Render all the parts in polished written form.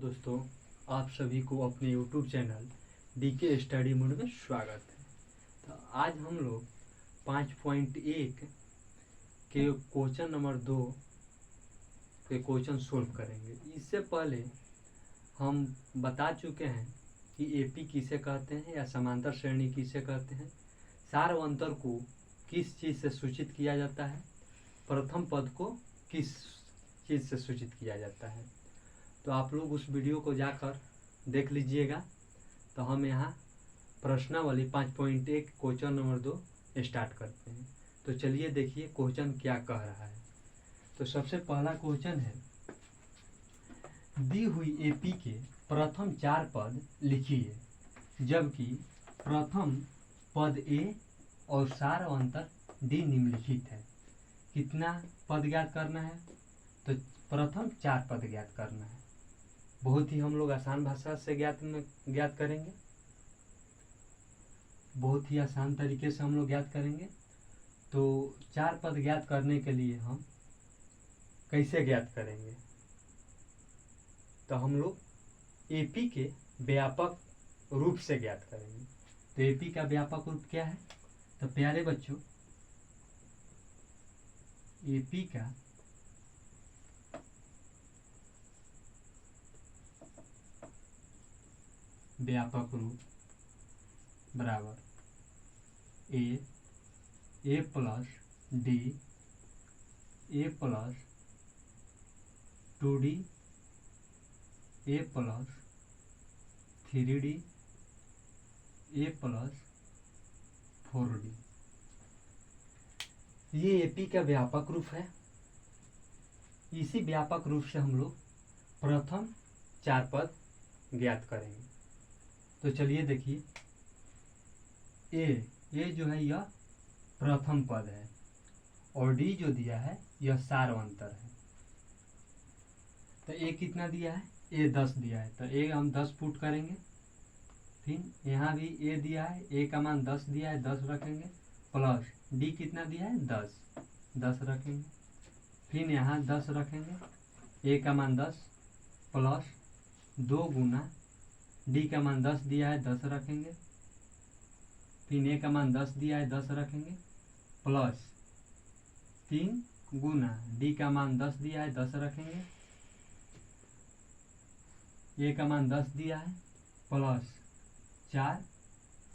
दोस्तों, आप सभी को अपने YouTube channel DK study mode में स्वागत है। तो आज हम लोग 5.1 के क्वेश्चन नंबर 2 के क्वेश्चन सोल्व करेंगे। इससे पहले हम बता चुके हैं कि एपी किसे कहते हैं या समांतर श्रेणी किसे कहते हैं, सार व अंतर को किस चीज़ से सूचित किया जाता है, प्रथम पद को किस चीज़ से सूचित किया जाता है। तो आप लोग उस वीडियो को जाकर देख लीजिएगा। तो हम यहाँ प्रश्नावली 5.1 क्वेश्चन नंबर 2 स्टार्ट करते हैं। तो चलिए देखिए क्वेश्चन क्या कह रहा है। तो सबसे पहला क्वेश्चन है, दी हुई एपी के प्रथम 4 पद लिखिए जबकि प्रथम पद ए और सार अंतर डी निम्नलिखित है। कितना पद ज्ञात करना है? तो प्रथम 4 पद ज्ञात करना है। बहुत ही हम लोग आसान भाषा से ज्ञात करेंगे, बहुत ही आसान तरीके से हम लोग ज्ञात करेंगे। तो 4 पद ज्ञात करने के लिए हम कैसे ज्ञात करेंगे? तो हम लोग एपी के व्यापक रूप से ज्ञात करेंगे। तो एपी का व्यापक रूप क्या है? तो प्यारे बच्चों, एपी का व्यापक रूप बराबर ए प्लस डी, ए प्लस 2D, ए प्लस 3D, ए प्लस 4D। ये एपी का व्यापक रूप है। इसी व्यापक रूप से हम लोग प्रथम 4 पद ज्ञात करेंगे। तो चलिए देखिए, ए जो है यह प्रथम पद है और डी जो दिया है यह सार अंतर है। तो ए कितना दिया है? ए 10 दिया है। तो ए हम 10 पुट करेंगे। फिर यहाँ भी ए दिया है, ए का मान 10 दिया है, 10 रखेंगे। प्लस डी कितना दिया है? 10 रखेंगे। फिर यहाँ 10 रखेंगे, ए का मान 10 प्लस 2 गुना डी का मान 10 दिया है, 10 रखेंगे। फिर ए का मान 10 दिया है, 10 रखेंगे प्लस 3 गुना डी का मान 10 दिया है, 10 रखेंगे। ए का मान 10 दिया है प्लस 4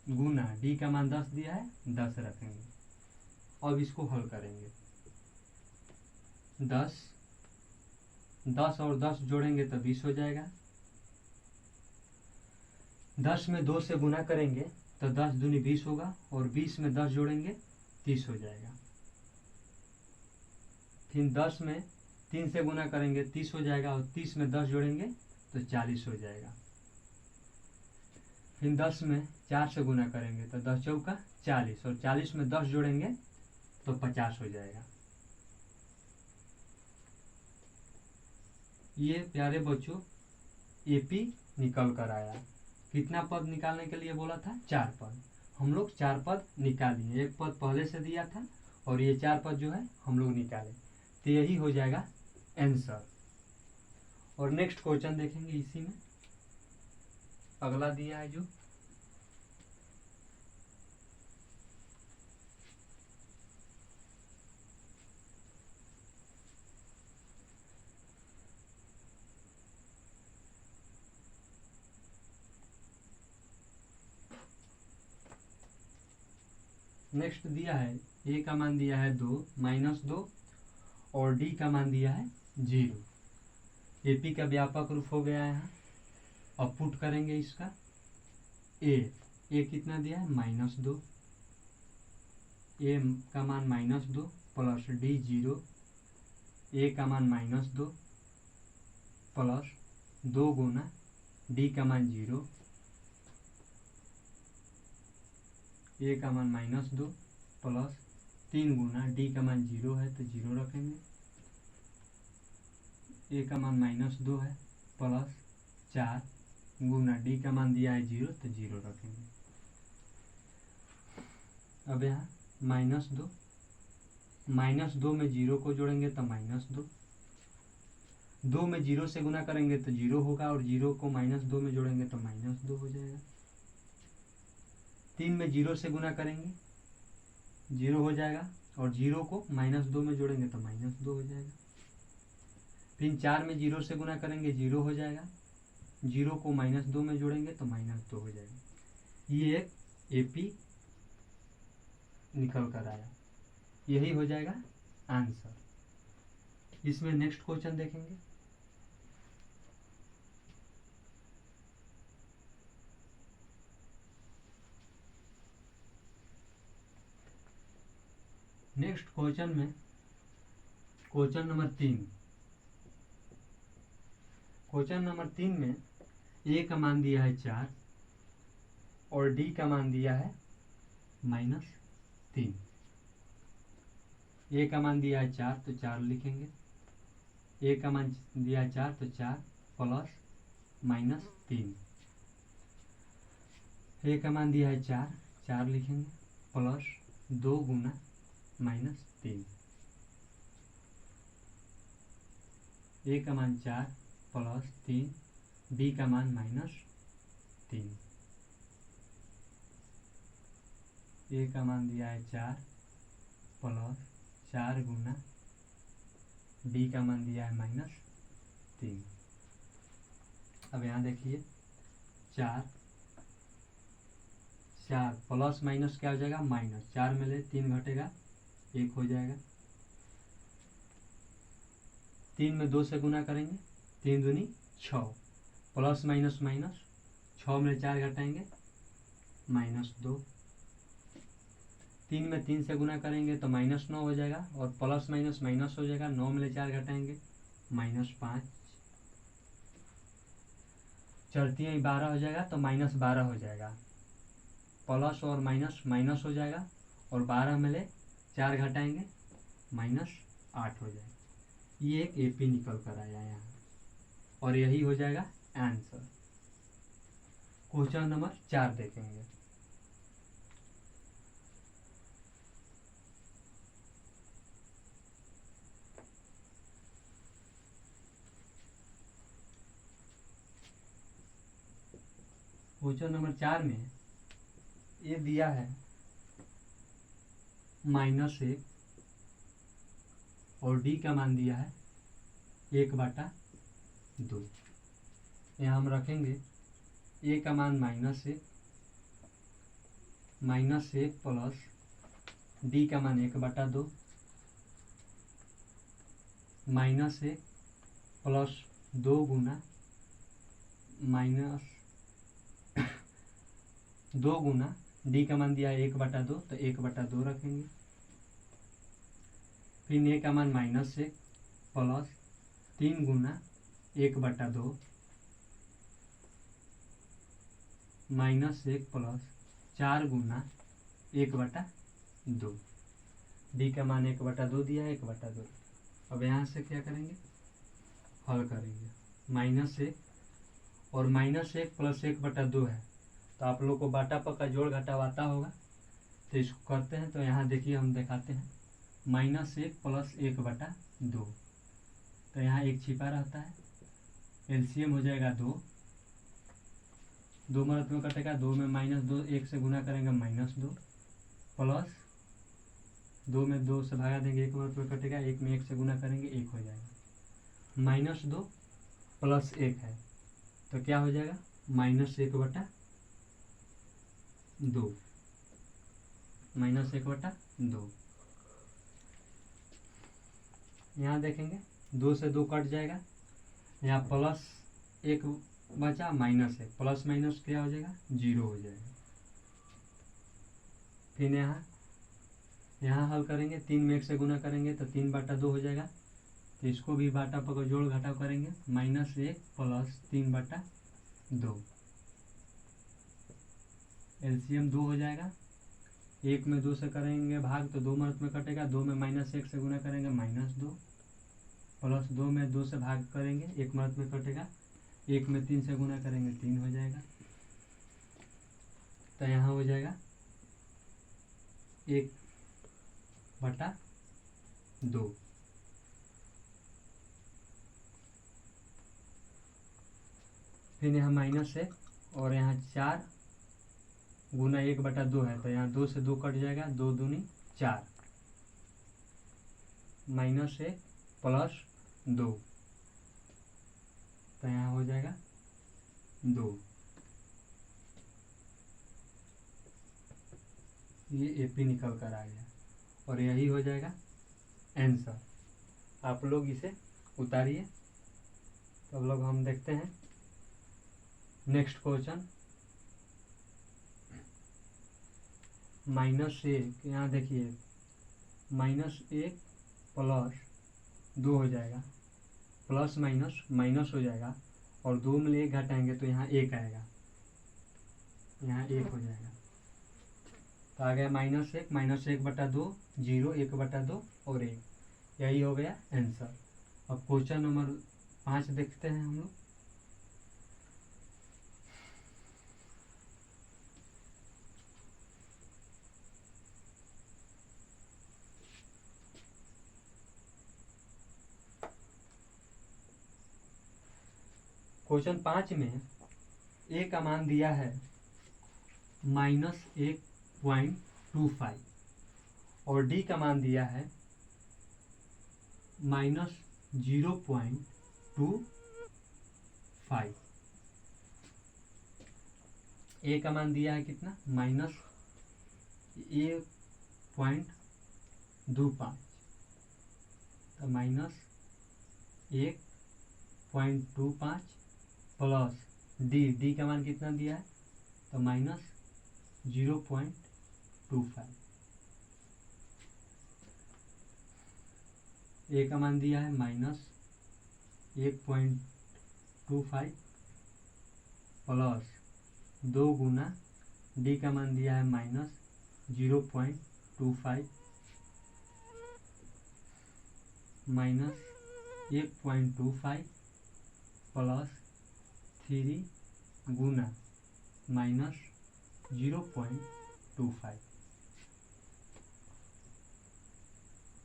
गुना डी का मान 10 दिया है, 10 रखेंगे। अब इसको हल करेंगे। 10 और 10 जोड़ेंगे तो 20 हो जाएगा। 10 में 2 से गुना करेंगे तो 10 दूनी 20 होगा और 20 में 10 जोड़ेंगे 30 हो जाएगा। फिर 10 में 3 से गुना करेंगे 30 हो जाएगा और 30 में 10 जोड़ेंगे तो 40 हो जाएगा। फिर 10 में 4 से गुना करेंगे तो 10 चौका 40 और 40 में 10 जोड़ेंगे तो 50 हो जाएगा। ये प्यारे बच्चों एपी निकल कर आया। कितना पद निकालने के लिए बोला था? 4 पद। हम लोग 4 पद निकाल लिए। एक पद पहले से दिया था और ये 4 पद जो है हम लोग निकाले। तो यही हो जाएगा आंसर। और नेक्स्ट क्वेश्चन देखेंगे। इसी में अगला दिया है जो नेक्स्ट दिया है, ए का मान दिया है 2 -2 और डी का मान दिया है 0। एपी का व्यापक रूप हो गया है यहाँ। अब पुट करेंगे इसका। ए कितना दिया है? -2, ए का मान -2 प्लस डी 0, ए का मान -2 प्लस 2 गुना डी का मान 0, ए का मान -2 प्लस 3 गुना डी का मान 0 है तो 0 रखेंगे। ए का मान -2 है प्लस 4 गुना डी का मान दिया है 0 तो 0 रखेंगे। अब यहाँ -2 में 0 को जोड़ेंगे तो -2, 2 में 0 से गुना करेंगे तो 0 होगा, और 0 को -2 में जोड़ेंगे तो -2 हो जाएगा। 3 में 0 से गुना करेंगे 0 हो जाएगा, और 0 को -2 में जोड़ेंगे तो -2 हो जाएगा। फिर 4 में 0 से गुना करेंगे 0 हो जाएगा, 0 को -2 में जोड़ेंगे तो -2 हो जाएगा। ये एक एपी निकल कर आया, यही हो जाएगा आंसर। इसमें नेक्स्ट क्वेश्चन देखेंगे। नेक्स्ट क्वेश्चन में क्वेश्चन नंबर 3। क्वेश्चन नंबर 3 में ए का मान दिया है 4 और डी का मान दिया है -3। ए का मान दिया है 4 तो 4 लिखेंगे, ए का मान दिया है 4 तो 4 प्लस -3। ए का मान दिया है 4, 4 लिखेंगे प्लस 2 गुना -3। ए का मान 4 प्लस 3, बी का मान -3। ए का मान दिया है 4 प्लस 4 गुना, बी का मान दिया है -3। अब यहाँ देखिए 4 प्लस माइनस क्या हो जाएगा, माइनस। 4 में ले 3 घटेगा 1 हो जाएगा। 3 में 2 से गुना करेंगे, 3 दूनी 6, प्लस माइनस माइनस, 6 में 4 घटाएंगे -2। 3 में 3 से गुना करेंगे तो -9 हो जाएगा, और प्लस माइनस माइनस हो जाएगा, 9 में 4 घटाएंगे -5। चलती है 12 हो जाएगा तो -12 हो जाएगा, प्लस और माइनस माइनस हो जाएगा, और 12 में 4 घटाएंगे -8 हो जाएगा। ये एक एपी निकल कर आया यहाँ, और यही हो जाएगा आंसर। क्वेश्चन नंबर 4 देखेंगे। क्वेश्चन नंबर 4 में ये दिया है -1 और डी का मान दिया है 1/2। यहाँ हम रखेंगे ए का मान -1 प्लस डी का मान 1/2, -1 प्लस 2 गुना -2 गुना डी का मान दिया है 1/2 तो 1/2 रखेंगे। फिर ए का मान -1 प्लस 3 गुना 1/2 -1 प्लस 4 गुना 1/2। डी का मान 1/2 दिया है 1/2। अब यहाँ से क्या करेंगे, हल करेंगे। -1 और -1 प्लस 1/2 है, तो आप लोग को बाटा पक्का जोड़ घटाव आता होगा, तो इसको करते हैं। तो यहाँ देखिए हम दिखाते हैं, -1 प्लस 1/2, तो यहाँ 1 छिपा रहता है, एलसीएम हो जाएगा 2, 2 मदद में कटेगा, 2 में -2 1 से गुना करेंगे -2, प्लस 2 में 2 से भागा देंगे, 1 मदद में कटेगा, 1 में 1 से गुना करेंगे 1 हो जाएगा। -2 प्लस 1 है तो क्या हो जाएगा, -1/2, -1/2। यहाँ देखेंगे 2 से 2 कट जाएगा, यहाँ प्लस 1 बचा, -1, प्लस माइनस क्या हो जाएगा, 0 हो जाएगा। फिर यहाँ हल करेंगे, 3 में 1 से गुना करेंगे तो 3/2 हो जाएगा, तो इसको भी बाटा पकड़ जोड़ घटाव करेंगे, -1 प्लस 3/2, एलसीएम 2 हो जाएगा। 1 में 2 से करेंगे भाग तो 2 मदद में कटेगा, 2 में -1 से गुना करेंगे -2, प्लस 2 में 2 से भाग करेंगे, 1 मदद में कटेगा, 1 में 3 से गुना करेंगे 3 हो जाएगा। तो यहाँ हो जाएगा 1/2। फिर यहाँ -1 और यहाँ 4 गुना 1/2 है, तो यहाँ 2 से 2 कट जाएगा, 2 दूनी 4, -1 प्लस 2, तो यहाँ हो जाएगा 2। ये एपी निकल कर आ गया और यही हो जाएगा आंसर। आप लोग इसे उतारिए। तो अब लोग हम देखते हैं नेक्स्ट क्वेश्चन। -1, यहाँ देखिए -1 प्लस 2 हो जाएगा, प्लस माइनस माइनस हो जाएगा और 2 में 1 घटाएंगे तो यहाँ 1 आएगा, यहाँ 1 हो जाएगा। तो आ गया -1, -1/2, 0, 1/2 और 1, यही हो गया आंसर। अब क्वेश्चन नंबर 5 देखते हैं हम लोग। क्वेश्चन 5 में ए का मान दिया है -1.25 और डी का मान दिया है -0.25। ए का मान दिया है कितना, -1.25, तो -1.25 प्लस डी का मान कितना दिया है, तो -0.25। ए का मान दिया है -1.25 प्लस 2 गुना डी का मान दिया है -0.25 -1.25 प्लस 3 गुना -0.25।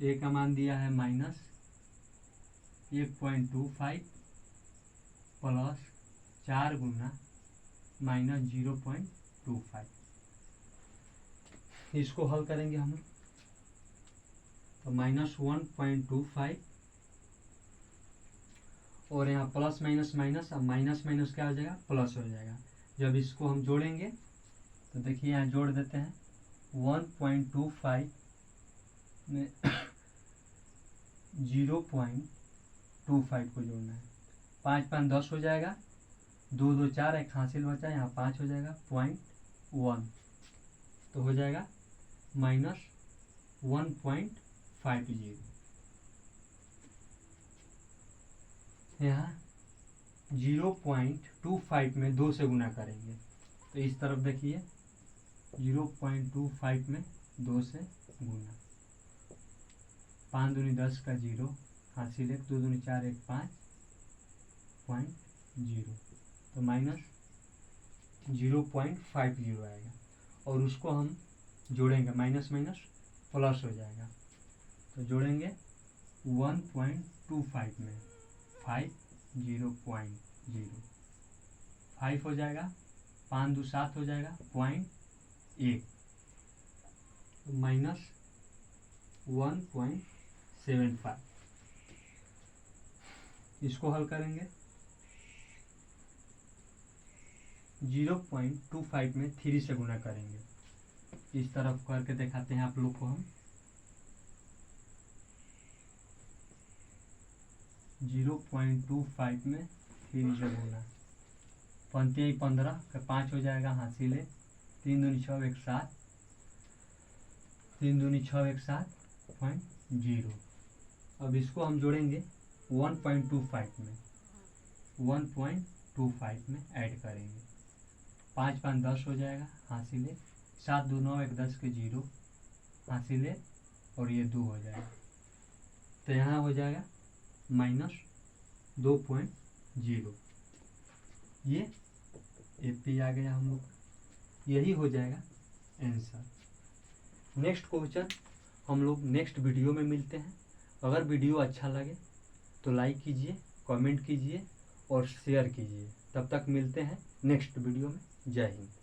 ए का मान दिया है -1.25 प्लस 4 गुना -0.25। इसको हल करेंगे हम लोग, तो -1.25 और यहाँ प्लस माइनस माइनस, अब माइनस माइनस क्या हो जाएगा, प्लस हो जाएगा। जब इसको हम जोड़ेंगे तो देखिए यहाँ जोड़ देते हैं, 1.25 में 0.25 को जोड़ना है, 5 5 10 हो जाएगा, 2 2 4, एक हासिल बचा, यहाँ 5 हो जाएगा, 0.1 तो हो जाएगा -1.50। यहाँ 0.25 में 2 से गुना करेंगे, तो इस तरफ देखिए 0.25 में 2 से गुना, 5 दूनी 10 का 0, हासिल 1, 2 दूनी 4, 1 5, 0, तो -0.50 आएगा। और उसको हम जोड़ेंगे, माइनस माइनस प्लस हो जाएगा, तो जोड़ेंगे 1.25 में 5, 0.0, 5 हो जाएगा, 5 2 7 हो जाएगा, 0.1, तो -1.75। इसको हल करेंगे, 0.25 में 3 से गुना करेंगे, इस तरफ करके दिखाते हैं आप लोग को हम। 0.25 में 3 से गुना, 15 15 का 5 हो जाएगा, हासिल 3 दूनी 6, 1 7, 3 दूनी 6, 1 7, 0। अब इसको हम जोड़ेंगे 1.25 में, 1.25 में ऐड करेंगे, 5 5 10 हो जाएगा, हासिल 7 2 9, 1 10 के 0, हासिल और ये 2 हो जाएगा, तो यहाँ हो जाएगा -2.0। ये एपी आ गया हम लोग, यही हो जाएगा आंसर। नेक्स्ट क्वेश्चन हम लोग नेक्स्ट वीडियो में मिलते हैं। अगर वीडियो अच्छा लगे तो लाइक कीजिए, कमेंट कीजिए और शेयर कीजिए। तब तक मिलते हैं नेक्स्ट वीडियो में। जय हिंद।